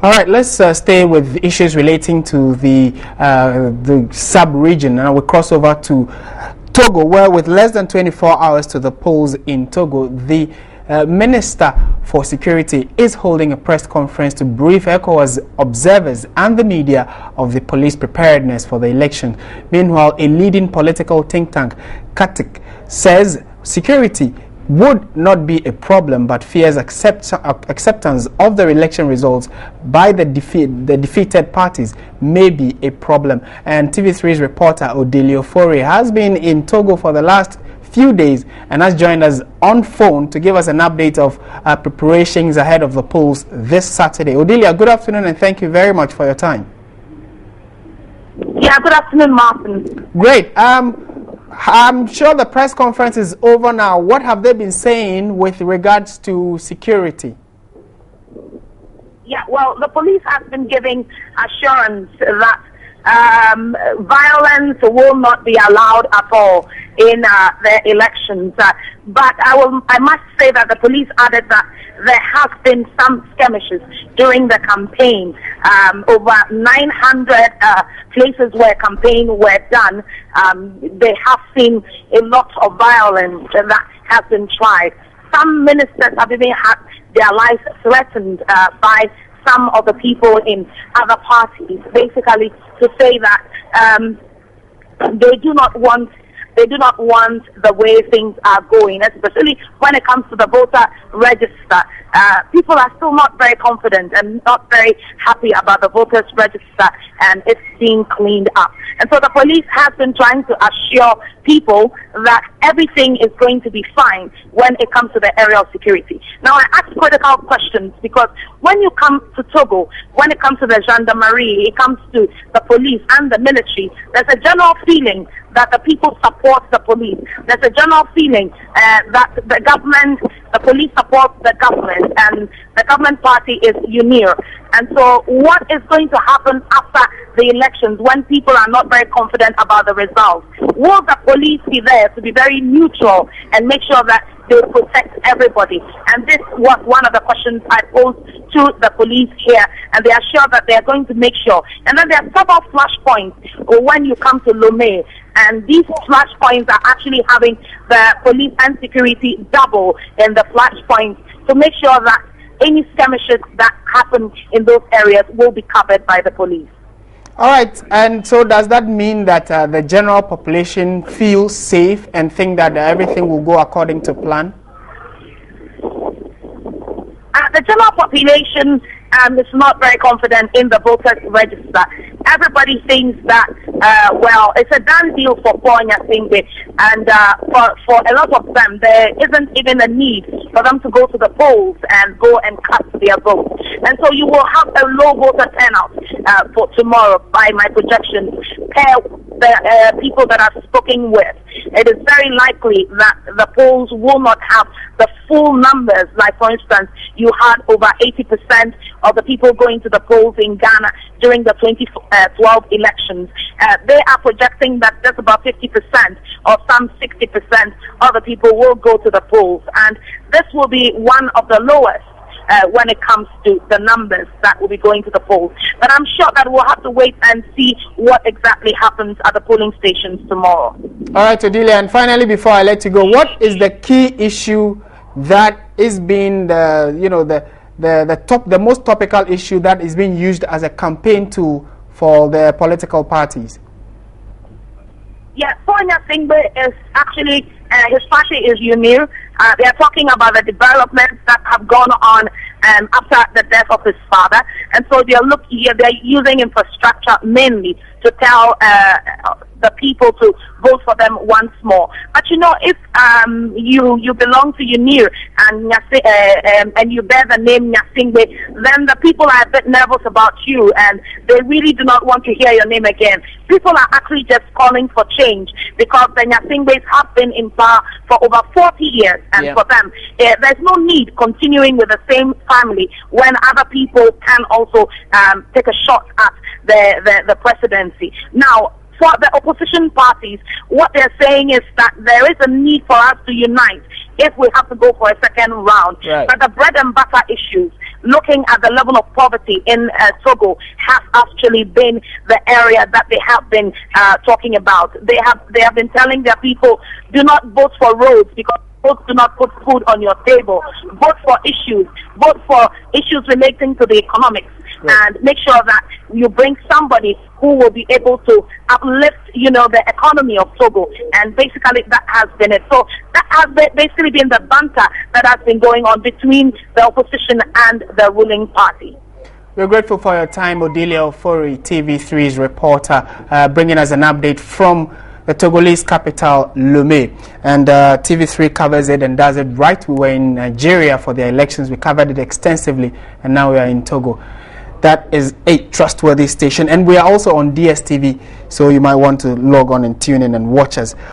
All right, let's stay with issues relating to the sub-region, and we'll cross over to Togo, where with less than 24 hours to the polls in Togo, the Minister for Security is holding a press conference to brief ECOWAS observers and the media of the police preparedness for the election. Meanwhile, a leading political think tank, Katik, says security would not be a problem, but fears acceptance of the election results by the defeated parties may be a problem. And TV3's reporter Odelio Fore has been in Togo for the last few days and has joined us on phone to give us an update of preparations ahead of the polls this Saturday. Odelia, good afternoon and thank you very much for your time. Yeah, good afternoon, Martin. Great. I'm sure the press conference is over now. What have they been saying with regards to security? Yeah, well, the police has been giving assurance that violence will not be allowed at all in the elections. But I must say that the police added that there has been some skirmishes during the campaign. Over 900 places where campaign were done, they have seen a lot of violence that has been tried. Some ministers have even had their lives threatened by some of the people in other parties, basically to say that they do not want the way things are going, especially when it comes to the voter register. People are still not very confident and not very happy about the voters register and it's being cleaned up. And so the police has been trying to assure people that everything is going to be fine when it comes to the area of security. Now, I ask critical questions because when you come to Togo, when it comes to the gendarmerie, it comes to the police and the military, there's a general feeling that the people support the police. There's a general feeling that the government, the police support the government, and the government party is UNIR. And so what is going to happen after the elections when people are not very confident about the results? Will the police be there to be very neutral and make sure that they protect everybody? And this was one of the questions I posed to the police here, and they are sure that they are going to make sure. And then there are several flashpoints when you come to Lomé, and these flashpoints are actually having the police and security double in the flashpoints to make sure that any skirmishes that happen in those areas will be covered by the police. All right, and so does that mean that the general population feels safe and think that everything will go according to plan? The general population is not very confident in the voters register. Everybody thinks that, well, it's a done deal for Ponya Singbe, and for a lot of them, there isn't even a need for them to go to the polls and go and cast their vote. And so you will have a low voter turnout for tomorrow by my projections, per the people that I've spoken with. It is very likely that the polls will not have the full numbers. Like, for instance, you had over 80% of the people going to the polls in Ghana during the 2012 elections. They are projecting that just about 50% or some 60% of the people will go to the polls. And this will be one of the lowest when it comes to the numbers that will be going to the polls. But I'm sure that we'll have to wait and see what exactly happens at the polling stations tomorrow. All right, Odelia, and finally, before I let you go, what is the key issue that is being the most topical issue that is being used as a campaign tool for the political parties? Yeah, Ponya Singbe is actually, his party is UNIR. They are talking about the developments that have gone on after the death of his father. And so they're using infrastructure mainly to tell the people to vote for them once more. But you know, if you belong to UNIR and you bear the name Nyasingbe, then the people are a bit nervous about you and they really do not want to hear your name again. People are actually just calling for change because the Nyasingbes have been in power for over 40 years, and for them, there's no need continuing with the same family when other people can also take a shot at the presidency. Now, for the opposition parties, what they're saying is that there is a need for us to unite if we have to go for a second round. Right. But the bread and butter issues, looking at the level of poverty in Togo, has actually been the area that they have been talking about. They have been telling their people, do not vote for roads because roads do not put food on your table. Vote for issues relating to the economics. Right. And make sure that you bring somebody who will be able to uplift, the economy of Togo. And basically that has been it. So that has basically been the banter that has been going on between the opposition and the ruling party. We're grateful for your time, Odilia Ofori, TV3's reporter, bringing us an update from the Togolese capital, Lomé. And TV3 covers it and does it right. We were in Nigeria for the elections. We covered it extensively, and now we are in Togo. That is a trustworthy station, and we are also on DSTV, so you might want to log on and tune in and watch us.